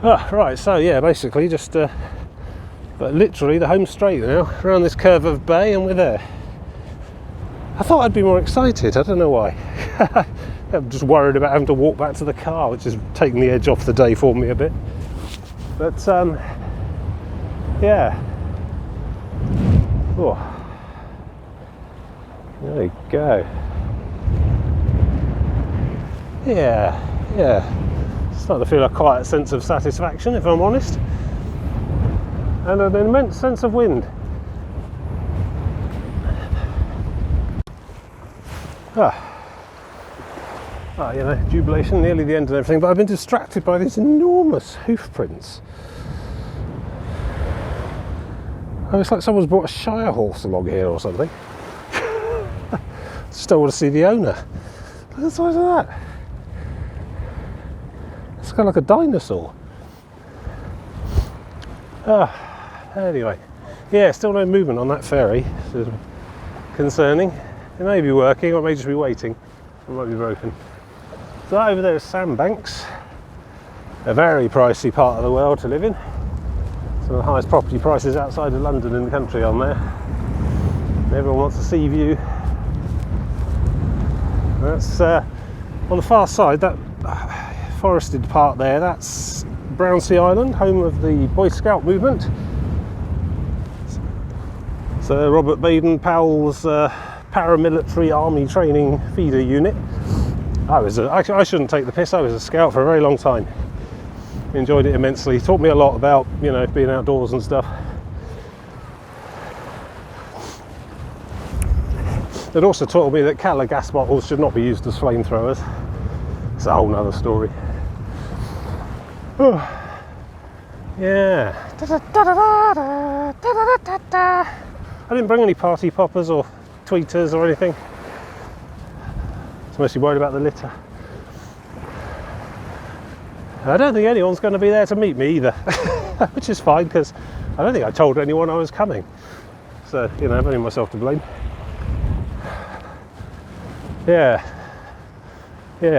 Right. So yeah, basically just, but literally the home straight now, around this curve of bay, and we're there. I thought I'd be more excited. I don't know why. I'm just worried about having to walk back to the car, which is taking the edge off the day for me a bit. But yeah. Oh, there we go. Yeah. Starting to feel a quiet sense of satisfaction, if I'm honest, and an immense sense of wind. You know, jubilation, nearly the end of everything, but I've been distracted by these enormous hoof prints. Oh, it's like someone's brought a Shire horse along here or something. Just don't want to see the owner. Look at the size of that. It's kind of like a dinosaur. Anyway, yeah, still no movement on that ferry. This is concerning. It may be working, or it may just be waiting. It might be broken. So over there is Sandbanks, a very pricey part of the world to live in. Some of the highest property prices outside of London in the country on there. Everyone wants a sea view. That's on the far side, that forested part there, that's Brownsea Island, home of the Boy Scout movement. So Robert Baden-Powell's paramilitary army training feeder unit. I shouldn't take the piss, I was a scout for a very long time. Enjoyed it immensely, taught me a lot about, you know, being outdoors and stuff. It also taught me that Cala gas bottles should not be used as flamethrowers. It's a whole nother story. Oh, yeah. I didn't bring any party poppers or tweeters or anything. I was mostly worried about the litter. I don't think anyone's going to be there to meet me either, which is fine because I don't think I told anyone I was coming. So, you know, I've only myself to blame. Yeah,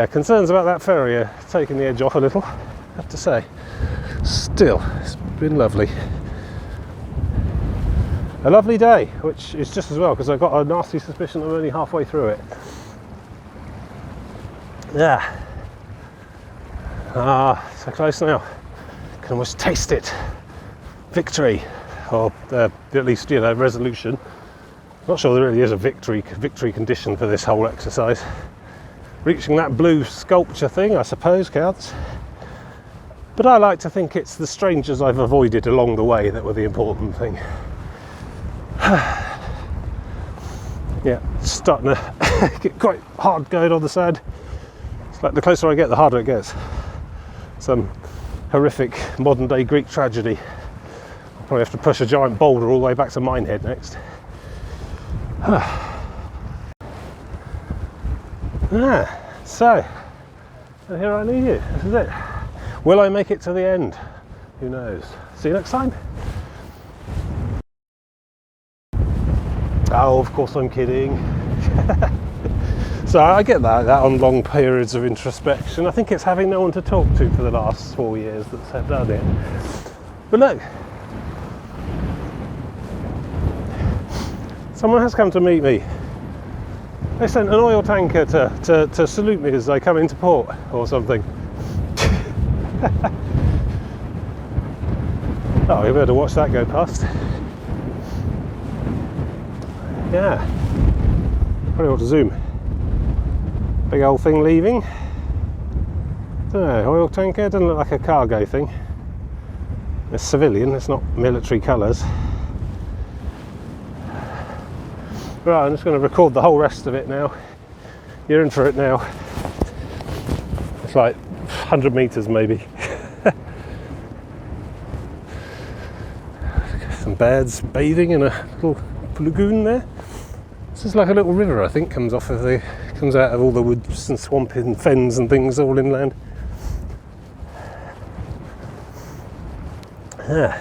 concerns about that ferry are taking the edge off a little, I have to say. Still, it's been lovely. A lovely day, which is just as well, because I've got a nasty suspicion I'm only halfway through it. Yeah. So close now. Can almost taste it. Victory, or at least, you know, resolution. Not sure there really is a victory condition for this whole exercise. Reaching that blue sculpture thing, I suppose, counts. But I like to think it's the strangers I've avoided along the way that were the important thing. Yeah, it's starting to get quite hard going on the sand. It's like the closer I get, the harder it gets. Some horrific modern day Greek tragedy. I'll probably have to push a giant boulder all the way back to Minehead next. So here I leave you. This is it. Will I make it to the end? Who knows? See you next time. Oh, of course I'm kidding. So I get that on long periods of introspection. I think it's having no one to talk to for the last 4 years that's done it. But look, someone has come to meet me. They sent an oil tanker to salute me as I come into port or something. Oh, you better watch that go past. Yeah, probably ought to zoom. Big old thing leaving. Don't know, oil tanker, doesn't look like a cargo thing. It's civilian, it's not military colours. Right, I'm just going to record the whole rest of it now. You're in for it now. It's like 100 metres maybe. Some birds bathing in a little lagoon there. This is like a little river, I think, comes out of all the woods and swamp and fens and things all inland. Yeah.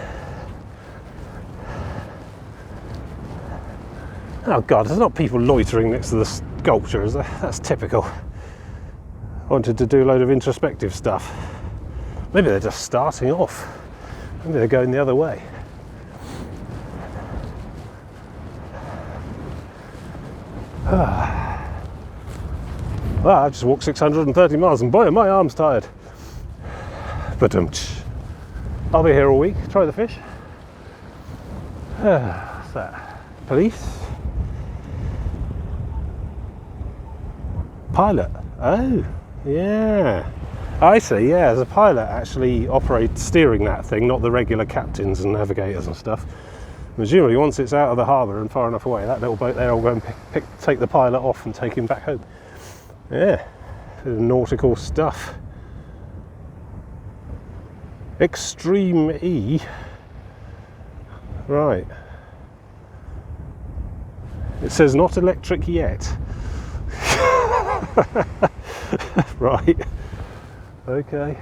Oh God, there's not people loitering next to the sculpture, is there? That's typical. I wanted to do a load of introspective stuff. Maybe they're just starting off. Maybe they're going the other way. Well, I just walked 630 miles and boy, are my arms tired. But I'll be here all week, try the fish. What's that? Police? Pilot? Oh, yeah. I see, yeah, as a pilot actually operates steering that thing, not the regular captains and navigators and stuff. Presumably once it's out of the harbour and far enough away, that little boat there will go and take the pilot off and take him back home. Yeah, nautical stuff. Extreme E. Right. It says not electric yet. Right. Okay.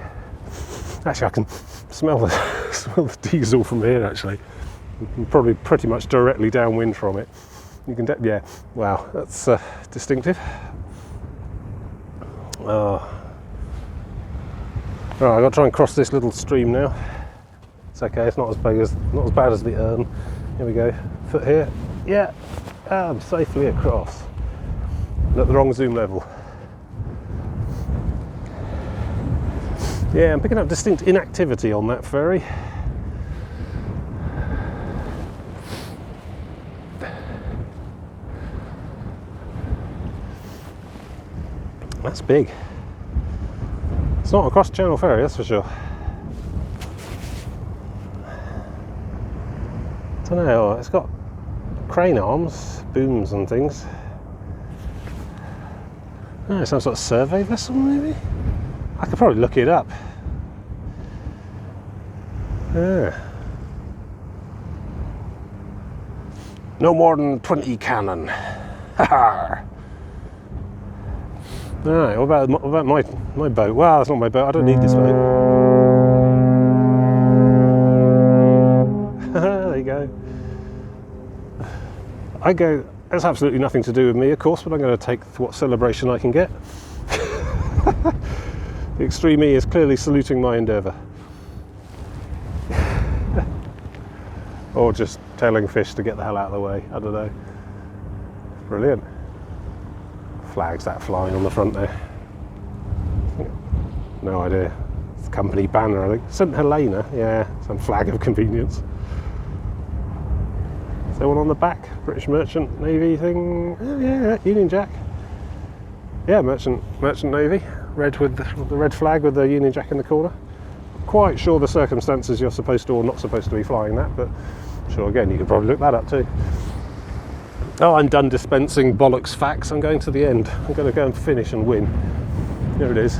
Actually, I can smell the diesel from here. Actually, probably pretty much directly downwind from it. You can, yeah. Wow, that's distinctive. Oh. Right, I've got to try and cross this little stream now. It's okay. It's not as bad as the Erne. Here we go. Foot here. Yeah. I'm safely across. At the wrong zoom level. Yeah, I'm picking up distinct inactivity on that ferry. That's big. It's not a cross-channel ferry, that's for sure. I don't know, it's got crane arms, booms and things. Oh, some sort of survey vessel maybe? I could probably look it up. Yeah. No more than 20 cannon. Ha-ha! Alright, what about my boat? Well, it's not my boat, I don't need this boat. There you go. That's absolutely nothing to do with me, of course, but I'm going to take what celebration I can get. The extreme E is clearly saluting my endeavour. Or just telling fish to get the hell out of the way, I don't know. Brilliant. Flags that flying on the front there. No idea. It's a company banner, I think. St Helena, yeah, some flag of convenience. Is there one on the back? British Merchant Navy thing? Oh, yeah, Union Jack. Yeah, Merchant Navy. Red with the red flag with the Union Jack in the corner. Quite sure the circumstances you're supposed to or not supposed to be flying that, but I'm sure again you could probably look that up too. Oh, I'm done dispensing bollocks facts. I'm going to the end. I'm going to go and finish and win. Here it is.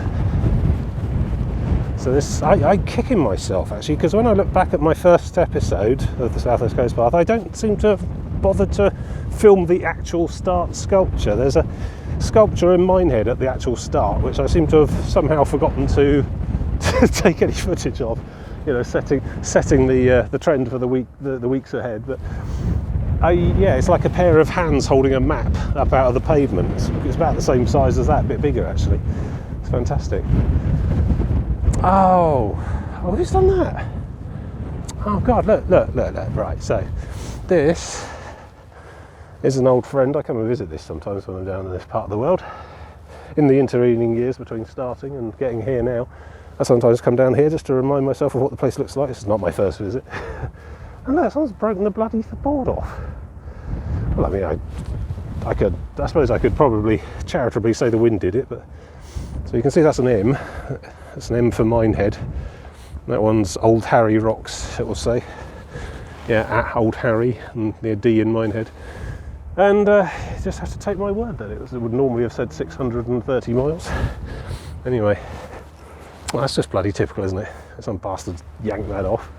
So this, I'm kicking myself actually, because when I look back at my first episode of the South West Coast Path, I don't seem to have bothered to film the actual start sculpture. There's a sculpture in Minehead at the actual start, which I seem to have somehow forgotten to take any footage of. You know, setting the trend for the weeks ahead. But yeah, it's like a pair of hands holding a map up out of the pavement. It's about the same size as that, a bit bigger actually. It's fantastic. Oh, who's done that? Oh God, look. Right, so this is an old friend. I come and visit this sometimes when I'm down in this part of the world. In the intervening years between starting and getting here now, I sometimes come down here just to remind myself of what the place looks like. This is not my first visit. And look, someone's broken the bloody board off. Well, I mean, I suppose I could probably charitably say the wind did it, but so you can see that's an M. That's an M for Minehead. That one's Old Harry Rocks, it will say. Yeah, at Old Harry, and near D in Minehead. And you just have to take my word that it would normally have said 630 miles. Anyway, well, that's just bloody typical, isn't it? Some bastards yanked that off.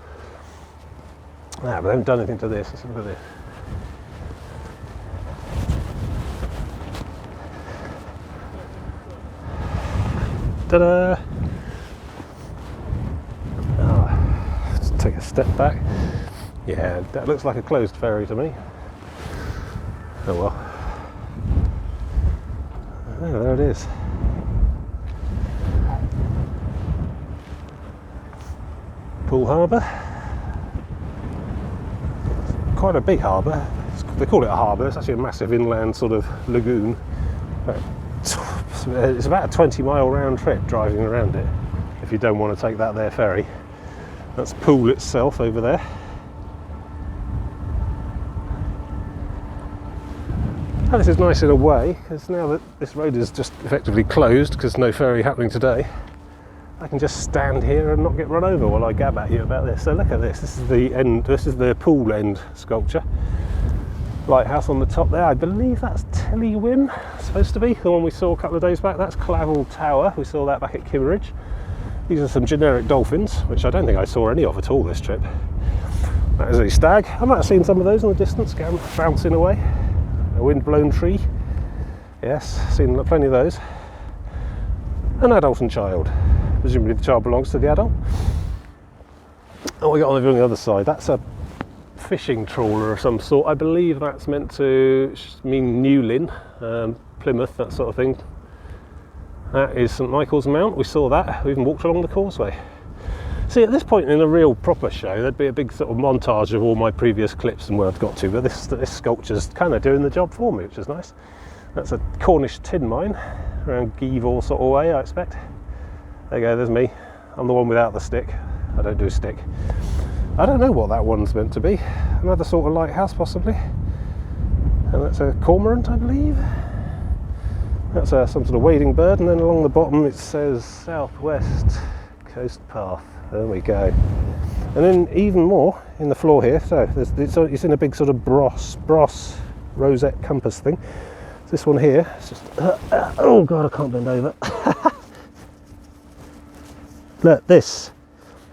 But they haven't done anything to this. Let's look at this. Ta-da! Let's take a step back. Yeah, that looks like a closed ferry to me. Oh well. Oh, there it is. Poole Harbour. Quite a big harbour. They call it a harbour. It's actually a massive inland sort of lagoon. It's about a 20-mile round trip driving around it if you don't want to take that there ferry. That's Poole itself over there. And this is nice in a way, because now that this road is just effectively closed because no ferry happening today, I can just stand here and not get run over while I gab at you about this. So look at this. This is the end. This is the Poole end sculpture. Lighthouse on the top there. I believe that's Tillywim, supposed to be the one we saw a couple of days back. That's Clavel Tower. We saw that back at Kimmeridge. These are some generic dolphins, which I don't think I saw any of at all this trip. That is a stag. I might have seen some of those in the distance, bouncing away. A wind-blown tree. Yes, seen plenty of those. An adult and child. Presumably the child belongs to the adult. Oh, we got on the other side. That's a fishing trawler of some sort. I believe that's meant to mean Newlyn, Plymouth, that sort of thing. That is St Michael's Mount. We saw that. We even walked along the causeway. See, at this point in a real proper show, there'd be a big sort of montage of all my previous clips and where I've got to, but this sculpture's kind of doing the job for me, which is nice. That's a Cornish tin mine around Geevor sort of way, I expect. There you go, there's me. I'm the one without the stick. I don't do stick. I don't know what that one's meant to be. Another sort of lighthouse, possibly. And that's a cormorant, I believe. That's some sort of wading bird, and then along the bottom it says Southwest Coast Path. There we go. And then even more in the floor here, so it's in a big sort of brass rosette compass thing. This one here, it's just, oh god, I can't bend over. Look, this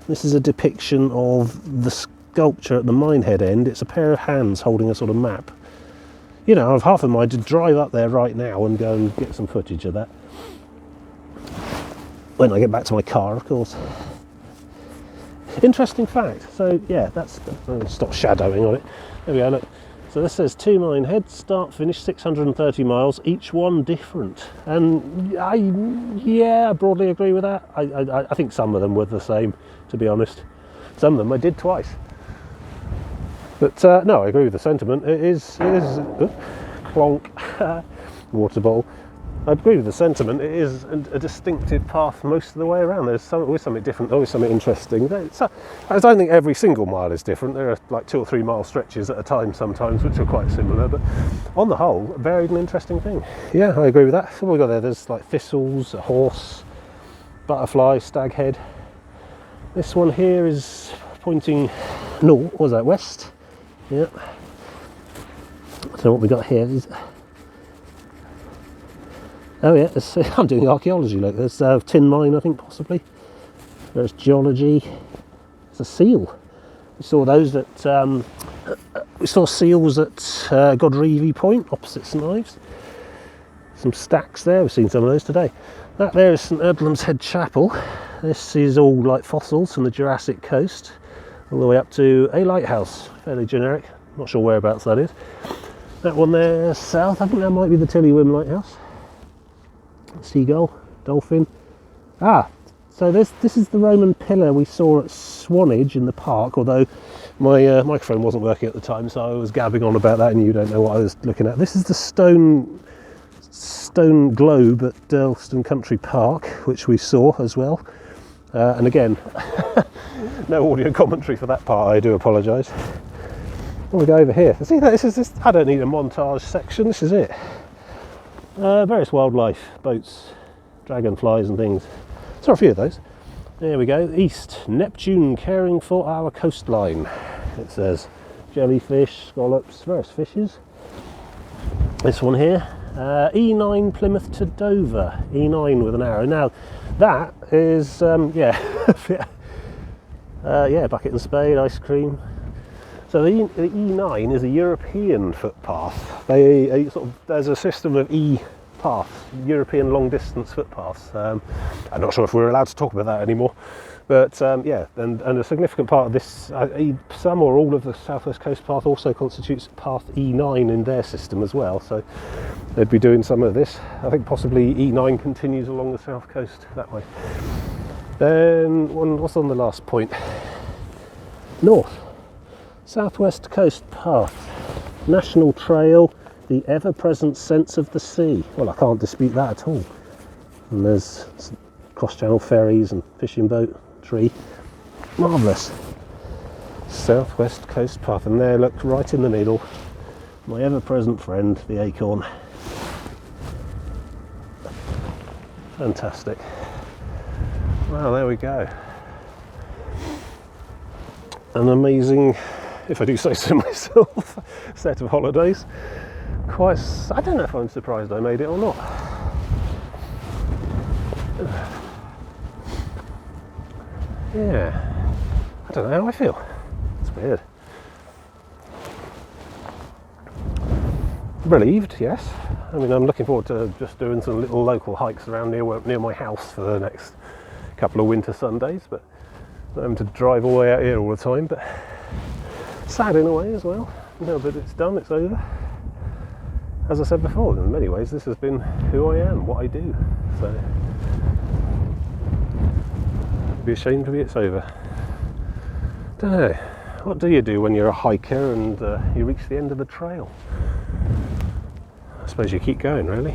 is a depiction of the sculpture at the minehead end. It's a pair of hands holding a sort of map. You know, I've half a mind to drive up there right now and go and get some footage of that. When I get back to my car, of course. Interesting fact. So yeah, that's stop shadowing on it. There we go. Look. So this says 2 mine heads, start finish 630 miles, each one different. And I broadly agree with that. I think some of them were the same, to be honest. Some of them I did twice. But no, I agree with the sentiment. It is clonk, water bottle. I agree with the sentiment. It is a distinctive path most of the way around. There's always something different, always something interesting. I don't think every single mile is different. There are like 2 or 3 mile stretches at a time sometimes, which are quite similar. But on the whole, a varied and interesting thing. Yeah, I agree with that. So what we got there? There's like thistles, a horse, butterfly, stag head. This one here is pointing north. What was that? West. Yeah. So what we got here is. Oh yeah, I'm doing archaeology. Look, there's tin mine, I think, possibly. There's geology. There's a seal. We saw those at. We saw seals at Godrevy Point, opposite St Ives. Some stacks there. We've seen some of those today. That there is St Edmund's Head Chapel. This is all like fossils from the Jurassic coast, all the way up to a lighthouse. Fairly generic. Not sure whereabouts that is. That one there south. I think that might be the Tillywim Lighthouse. Seagull, dolphin. So this is the Roman pillar we saw at Swanage in the park, although my microphone wasn't working at the time, so I was gabbing on about that and you don't know what I was looking at. This is the stone globe at Durlston Country Park, which we saw as well. And again, no audio commentary for that part, I do apologise. We go over here. See, this is I don't need a montage section, this is it. Various wildlife, boats, dragonflies and things. Saw a few of those. There we go. East, Neptune caring for our coastline. It says jellyfish, scallops, various fishes. This one here, E9 Plymouth to Dover. E9 with an arrow. Now that is bucket and spade, ice cream. So the E9 is a European footpath. There's a system of E-paths, European long-distance footpaths. I'm not sure if we're allowed to talk about that anymore, but and a significant part of this, some or all of the Southwest Coast Path also constitutes path E9 in their system as well. So they'd be doing some of this. I think possibly E9 continues along the south coast that way. Then what's on the last point? North. Southwest Coast Path, National Trail, the ever-present sense of the sea. Well, I can't dispute that at all. And there's cross-channel ferries and fishing boat, tree. Marvellous. Southwest Coast Path, and there, look, right in the middle, my ever-present friend, the acorn. Fantastic. Well, there we go. An amazing, if I do say so myself, set of holidays. I don't know if I'm surprised I made it or not. Yeah, I don't know how I feel. It's weird. Relieved, yes. I mean, I'm looking forward to just doing some little local hikes around near my house for the next couple of winter Sundays, but not having to drive all the way out here all the time, but sad in a way as well. Now that it's done, it's over. As I said before, in many ways this has been who I am, what I do, so I'd be ashamed to be it's over. Don't know, what do you do when you're a hiker and you reach the end of the trail? I suppose you keep going, really.